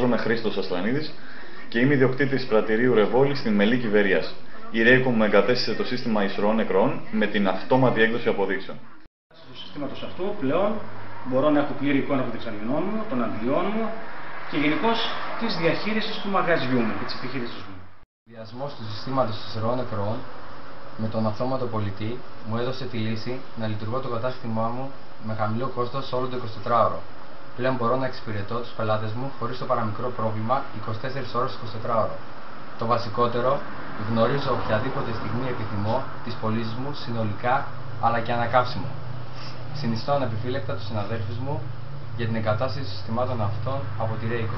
Ονομάζομαι Χρήστος Ασλανίδης και είμαι ιδιοκτήτης πρατηρίου Ρεβόλη στην Μελίκη Βερίας. Η Ρέικο μου εγκατέστησε το σύστημα ισρώων νεκρών με την αυτόματη έκδοση αποδείξεων. Στο συστήματος αυτού πλέον μπορώ να έχω πλήρη εικόνα των εξαμηνών μου, των αντιών μου και γενικώς της διαχείρισης του μαγαζιού μου και της επιχείρησης μου. Ο συνδυασμός του συστήματος ισρώων νεκρών με τον αυτόματο πολιτή μου έδωσε τη λύση να λειτουργώ το κατάστημά μου με χαμηλό κόστος όλο το 24ωρο. Πλέον μπορώ να εξυπηρετώ τους πελάτες μου χωρίς το παραμικρό πρόβλημα 24 ώρες 24ωρο. Το βασικότερο, γνωρίζω οποιαδήποτε στιγμή επιθυμώ τις πωλήσεις μου συνολικά αλλά και ανακαύσιμο. Συνιστώ ανεπιφύλακτα τους συναδέλφους μου για την εγκατάσταση συστημάτων αυτών από τη Ρέικο.